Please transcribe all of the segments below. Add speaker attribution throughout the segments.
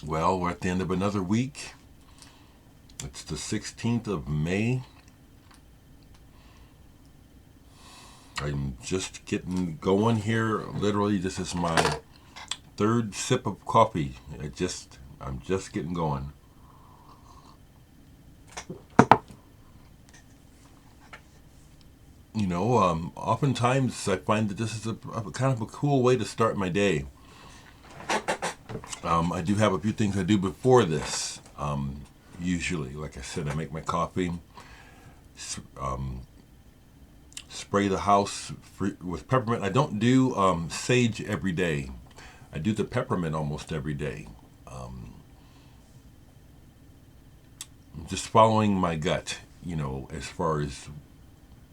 Speaker 1: Well, we're at the end of another week. It's the 16th of May. I'm just getting going here. Literally, this is my third sip of coffee. I'm just getting going. Oftentimes I find that this is a kind of a cool way to start my day. I do have a few things I do before this. Usually, like I said, I make my coffee, spray the house with peppermint. I don't do sage every day. I do the peppermint almost every day. I'm just following my gut, as far as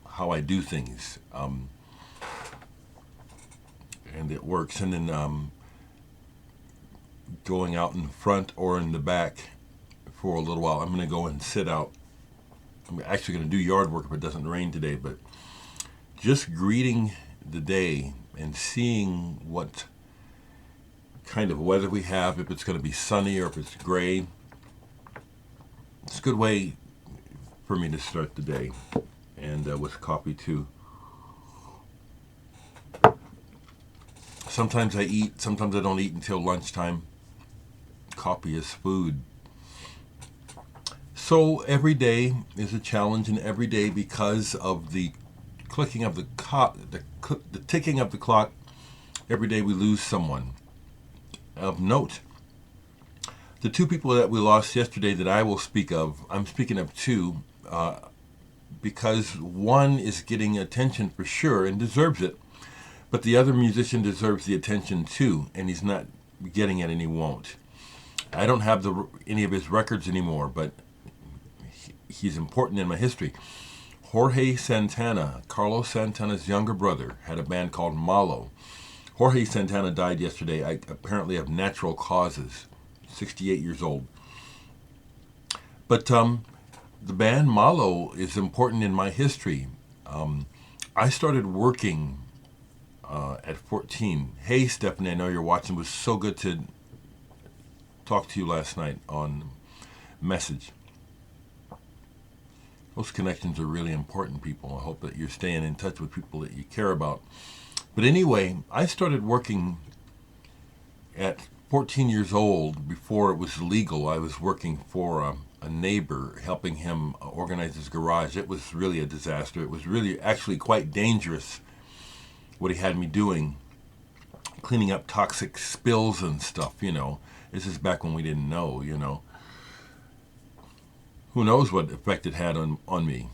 Speaker 1: how I do things. And it works. And then going out in front or in the back for a little while. I'm going to go and sit out. I'm actually going to do yard work if it doesn't rain today, but just greeting the day and seeing what kind of weather we have, if it's going to be sunny or if it's gray. It's a good way for me to start the day, and with coffee too. Sometimes I eat, sometimes I don't eat until lunchtime. Coffee is food. So every day is a challenge, and every day, because of the clicking of the clock, the ticking of the clock, every day we lose someone of note. The two people that we lost yesterday that I will speak of, I'm speaking of two, because one is getting attention for sure and deserves it, but the other musician deserves the attention too, and he's not getting it and he won't. I don't have any of his records anymore, but he's important in my history. Jorge Santana, Carlos Santana's younger brother, had a band called Malo. Jorge Santana died yesterday, apparently of natural causes, 68 years old. But the band Malo is important in my history. I started working at 14. Hey, Stephanie, I know you're watching. It was so good to talk to you last night on message. Those connections are really important, people. I hope that you're staying in touch with people that you care about. But anyway, I started working at 14 years old. Before it was legal, I was working for a neighbor, helping him organize his garage. It was really a disaster. It was really actually quite dangerous what he had me doing, cleaning up toxic spills and stuff, This is back when we didn't know, Who knows what effect it had on me.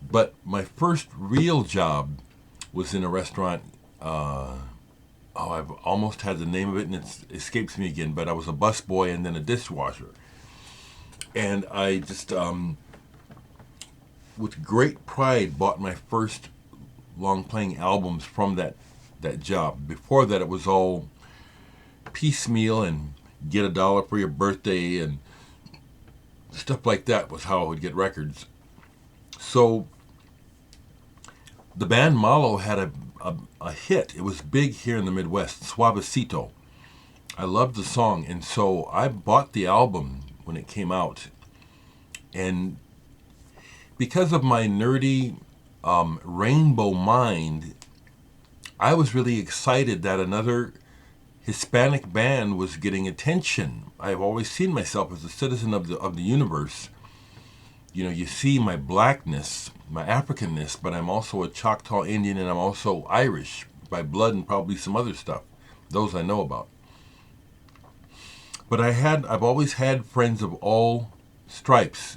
Speaker 1: But my first real job was in a restaurant. I've almost had the name of it and it escapes me again, but I was a busboy and then a dishwasher. And I just, with great pride, bought my first long-playing albums from that job. Before that, it was all piecemeal and get $1 for your birthday and stuff like that was how I would get records. So the band Malo had a hit. It was big here in the Midwest, Suavecito. I loved the song, and so I bought the album when it came out. And because of my nerdy rainbow mind, I was really excited that another Hispanic band was getting attention. I've always seen myself as a citizen of the universe. You see my blackness, my Africanness, but I'm also a Choctaw Indian and I'm also Irish by blood and probably some other stuff. Those I know about. But I've always had friends of all stripes.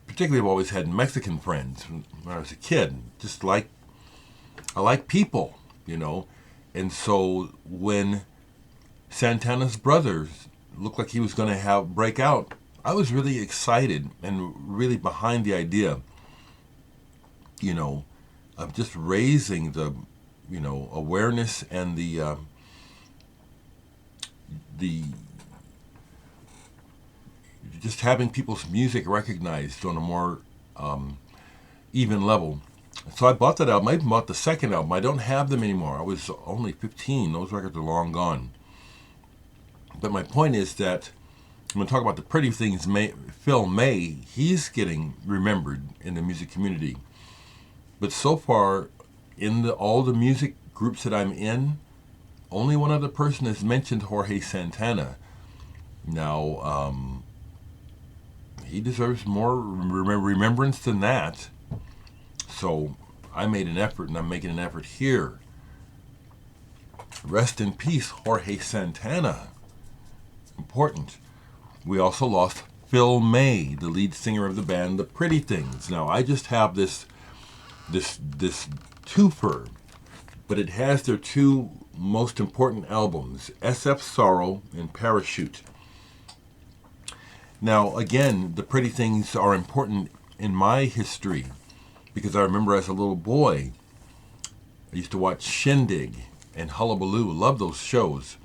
Speaker 1: Particularly I've always had Mexican friends when I was a kid. I like people, And so when Santana's brothers looked like he was going to break out, I was really excited and really behind the idea, of just raising the, awareness and the just having people's music recognized on a more even level. So I bought that album. I even bought the second album. I don't have them anymore. I was only 15. Those records are long gone. But my point is that I'm going to talk about the Pretty Things. Phil May, he's getting remembered in the music community. But so far, in all the music groups that I'm in, only one other person has mentioned Jorge Santana. Now, he deserves more remembrance than that. So I made an effort, and I'm making an effort here. Rest in peace, Jorge Santana. Important. We also lost Phil May, the lead singer of the band The Pretty Things. Now, I just have this twofer, but it has their two most important albums, SF Sorrow and Parachute. Now, again, The Pretty Things are important in my history because I remember as a little boy, I used to watch Shindig and Hullabaloo, love those shows.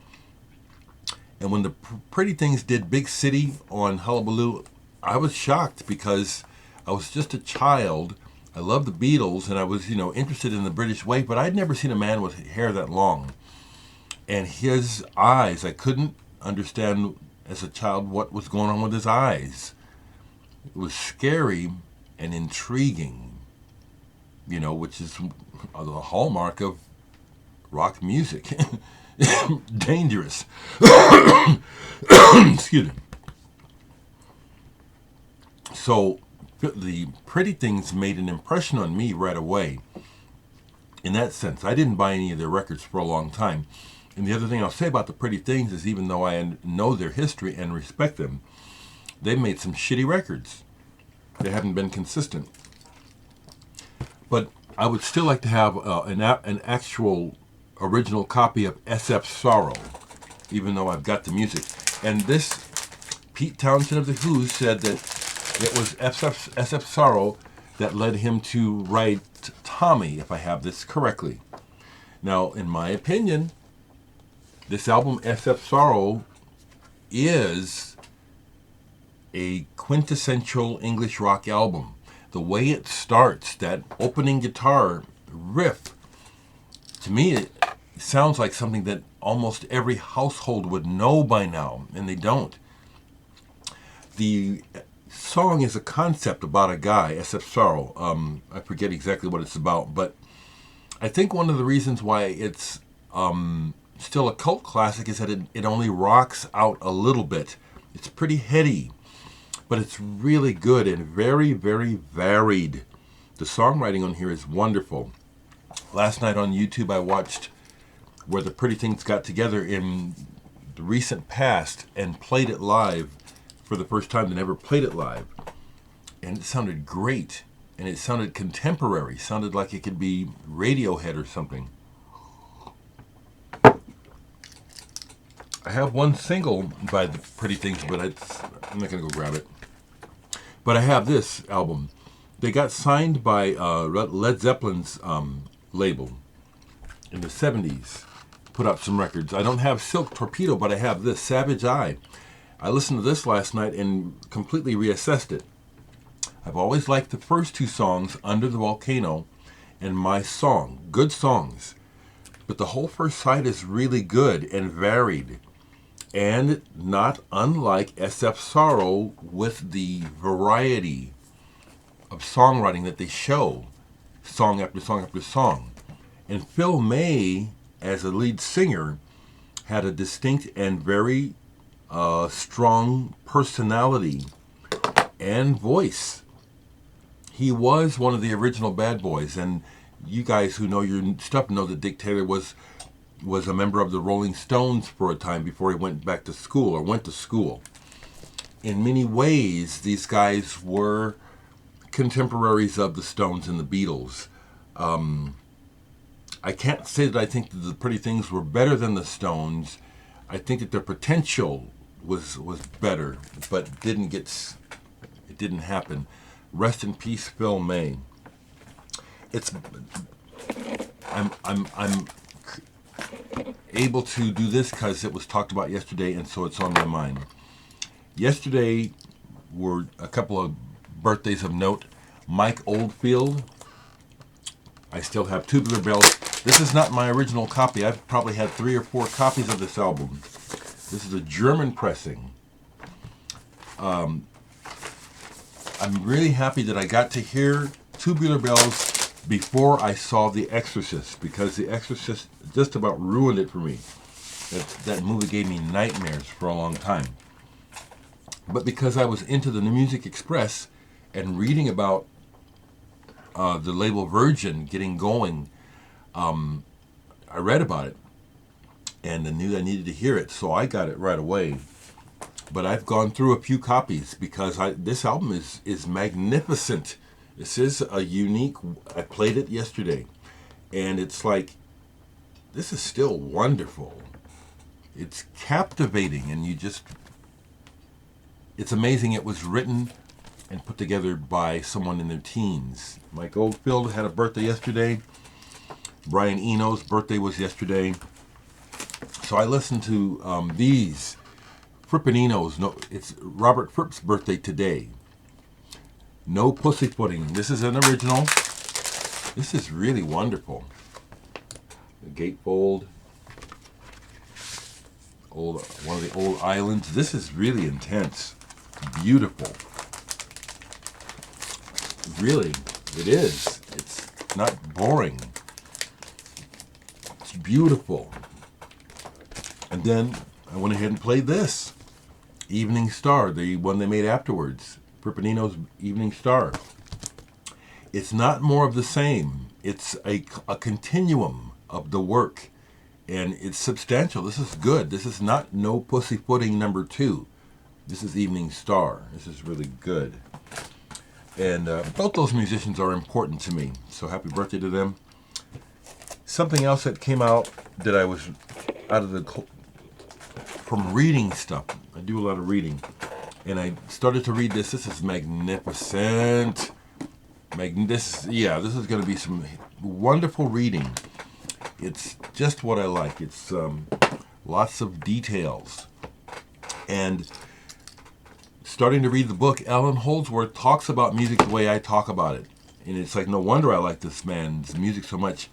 Speaker 1: And when the Pretty Things did Big City on Hullabaloo, I was shocked because I was just a child. I loved the Beatles, and I was, interested in the British way, but I'd never seen a man with hair that long. And his eyes, I couldn't understand as a child what was going on with his eyes. It was scary and intriguing, which is the hallmark of rock music. Dangerous. Excuse me. So the Pretty Things made an impression on me right away. In that sense, I didn't buy any of their records for a long time. And the other thing I'll say about the Pretty Things is even though I know their history and respect them, they've made some shitty records. They haven't been consistent. But I would still like to have an actual original copy of SF Sorrow, even though I've got the music. And this, Pete Townshend of The Who said that it was SF Sorrow that led him to write Tommy, if I have this correctly. Now, in my opinion, this album, SF Sorrow, is a quintessential English rock album. The way it starts, that opening guitar riff, to me, it sounds like something that almost every household would know by now, and they don't. The song is a concept about a guy, SF Sorrow. I forget exactly what it's about, but I think one of the reasons why it's still a cult classic is that it only rocks out a little bit. It's pretty heady, but it's really good and very, very varied. The songwriting on here is wonderful. Last night on YouTube I watched where the Pretty Things got together in the recent past and played it live for the first time. They never played it live. And it sounded great. And it sounded contemporary. Sounded like it could be Radiohead or something. I have one single by the Pretty Things, but I'm not going to go grab it. But I have this album. They got signed by Led Zeppelin's label in the 70s. Put out some records. I don't have Silk Torpedo, but I have this, Savage Eye. I listened to this last night and completely reassessed it. I've always liked the first two songs, Under the Volcano and My Song. Good songs. But the whole first side is really good and varied. And not unlike SF Sorrow with the variety of songwriting that they show, song after song after song. And Phil May, as a lead singer, had a distinct and very strong personality and voice. He was one of the original bad boys, and you guys who know your stuff know that Dick Taylor was a member of the Rolling Stones for a time before he went back to school, or went to school. In many ways, these guys were contemporaries of the Stones and the Beatles. I can't say that I think that the Pretty Things were better than the Stones. I think that their potential was better, but it didn't happen. Rest in peace, Phil May. I'm able to do this because it was talked about yesterday, and so it's on my mind. Yesterday were a couple of birthdays of note. Mike Oldfield. I still have Tubular Bells. This is not my original copy. I've probably had 3 or 4 copies of this album. This is a German pressing. I'm really happy that I got to hear Tubular Bells before I saw The Exorcist, because The Exorcist just about ruined it for me. That movie gave me nightmares for a long time. But because I was into the New Music Express and reading about the label Virgin getting going, I read about it and I knew I needed to hear it, so I got it right away. But I've gone through a few copies because this album is magnificent. This is a unique. I played it yesterday, and it's like, this is still wonderful. It's captivating, and it's amazing it was written and put together by someone in their teens. Mike Oldfield had a birthday yesterday. Brian Eno's birthday was yesterday. So I listened to these. Fripp Eno's, it's Robert Fripp's birthday today. No Pussyfooting. This is an original. This is really wonderful. The gatefold. One of the old islands. This is really intense. Beautiful. Really, it is. It's not boring. It's beautiful. And then I went ahead and played this. Evening Star, the one they made afterwards. Fripp Eno's Evening Star. It's not more of the same. It's a continuum of the work. And it's substantial. This is good. This is not No Pussyfooting number 2. This is Evening Star. This is really good. And both those musicians are important to me. So happy birthday to them. Something else that came out that I was out of from reading stuff. I do a lot of reading. And I started to read this. This is magnificent. This is going to be some wonderful reading. It's just what I like. It's lots of details. And starting to read the book, Alan Holdsworth talks about music the way I talk about it. And it's like, no wonder I like this man's music so much.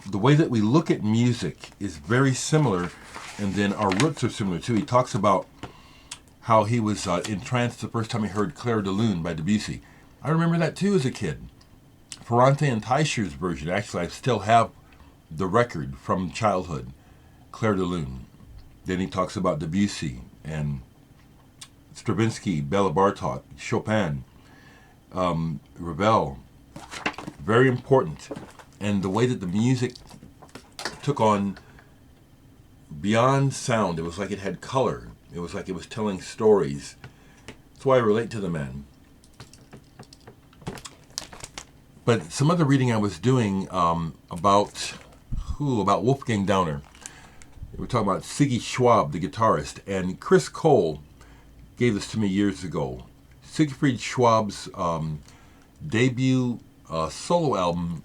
Speaker 1: The way that we look at music is very similar, and then our roots are similar too. He talks about how he was entranced the first time he heard Clair de Lune by Debussy. I remember that too as a kid. Ferrante and Teicher's version, actually I still have the record from childhood, Clair de Lune. Then he talks about Debussy and Stravinsky, Bela Bartok, Chopin, Ravel. Very important. And the way that the music took on beyond sound, it was like it had color. It was like it was telling stories. That's why I relate to the man. But some other reading I was doing about Wolfgang Downer. We're talking about Siggy Schwab, the guitarist, and Chris Cole gave this to me years ago. Siegfried Schwab's debut solo album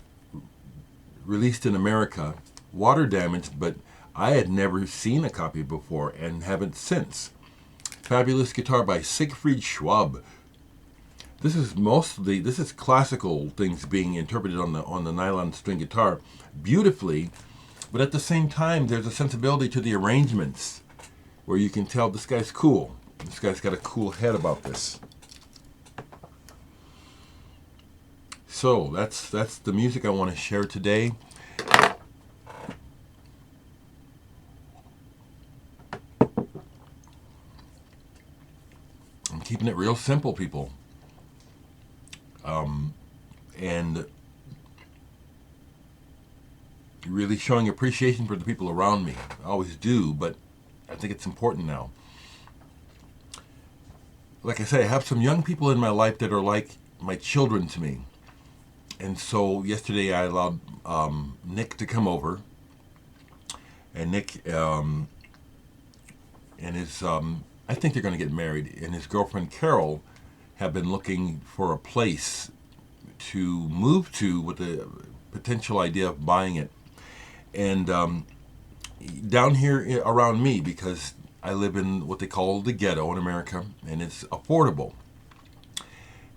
Speaker 1: released in America, water damaged, but I had never seen a copy before and haven't since. Fabulous guitar by Siegfried Schwab. This is classical things being interpreted on the nylon string guitar beautifully, but at the same time there's a sensibility to the arrangements where you can tell this guy's cool. This guy's got a cool head about this. So that's the music I want to share today. I'm keeping it real simple, people. And really showing appreciation for the people around me. I always do, but I think it's important now. Like I say, I have some young people in my life that are like my children to me. And so yesterday I allowed Nick to come over. And Nick and his, I think they're going to get married, and his girlfriend Carol have been looking for a place to move to with the potential idea of buying it. And down here around me, because I live in what they call the ghetto in America, and it's affordable.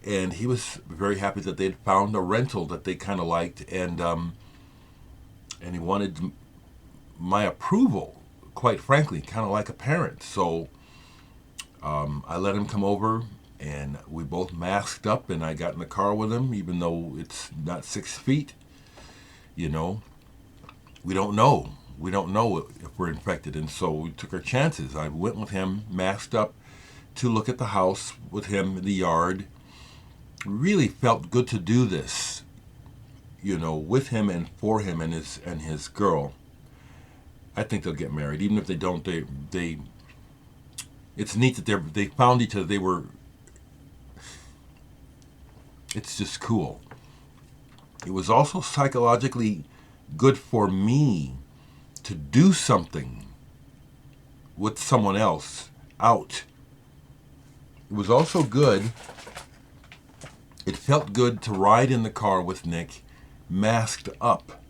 Speaker 1: And he was very happy that they'd found a rental that they kind of liked, and he wanted my approval quite frankly, kind of like a parent. So I let him come over, and we both masked up, and I got in the car with him, even though it's not 6 feet. You know, we don't know. We don't know if we're infected, and so we took our chances. I went with him, masked up, to look at the house with him in the yard. Really felt good to do this, you know, with him and for him and his girl. I think they'll get married, even if they don't. They it's neat that they found each other. It's just cool. It was also psychologically good for me to do something with someone else out. It was also good. It felt good to ride in the car with Nick masked up,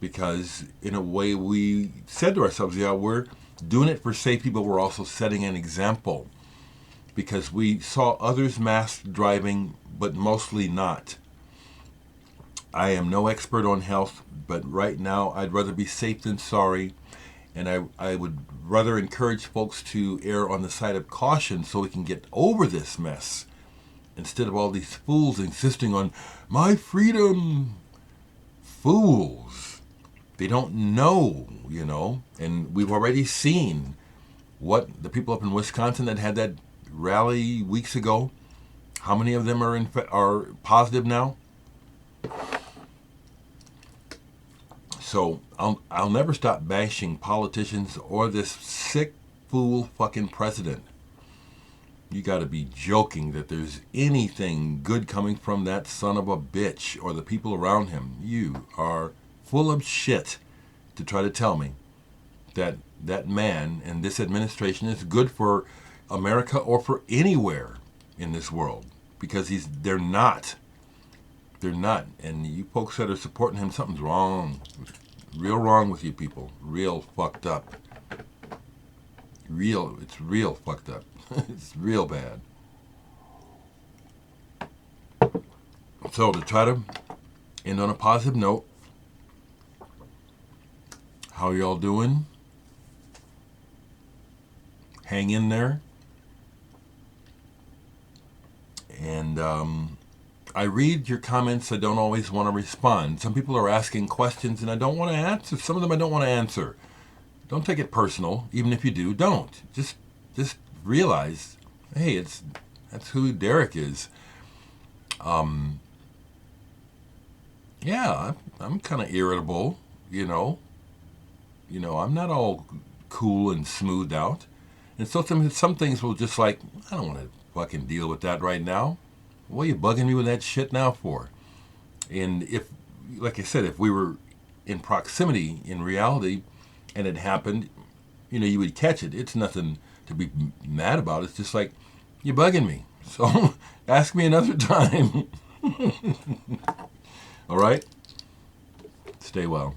Speaker 1: because in a way we said to ourselves, yeah, we're doing it for safety, but we're also setting an example, because we saw others masked driving, but mostly not. I am no expert on health, but right now I'd rather be safe than sorry, and I would rather encourage folks to err on the side of caution so we can get over this mess, instead of all these fools insisting on my freedom. Fools. They don't know, you know, and we've already seen what the people up in Wisconsin that had that rally weeks ago, how many of them are positive now? So I'll never stop bashing politicians or this sick fool fucking president. You got to be joking that there's anything good coming from that son of a bitch or the people around him. You are full of shit to try to tell me that that man and this administration is good for America or for anywhere in this world, because they're not. They're not. And you folks that are supporting him, something's wrong. Real wrong with you people. Real fucked up. It's real fucked up. It's real bad. So to try to end on a positive note, how y'all doing? Hang in there. And I read your comments. I don't always want to respond. Some people are asking questions and I don't want to answer. Some of them I don't want to answer. Don't take it personal. Even if you do, don't. Just realize, hey, that's who Dereck is. Yeah, I'm kind of irritable, you know. I'm not all cool and smoothed out. And so some things will just like, I don't want to fucking deal with that right now. What are you bugging me with that shit now for? And if, like I said, if we were in proximity in reality and it happened, you would catch it. It's nothing to be mad about. It's just like, you're bugging me. So ask me another time. All right? Stay well.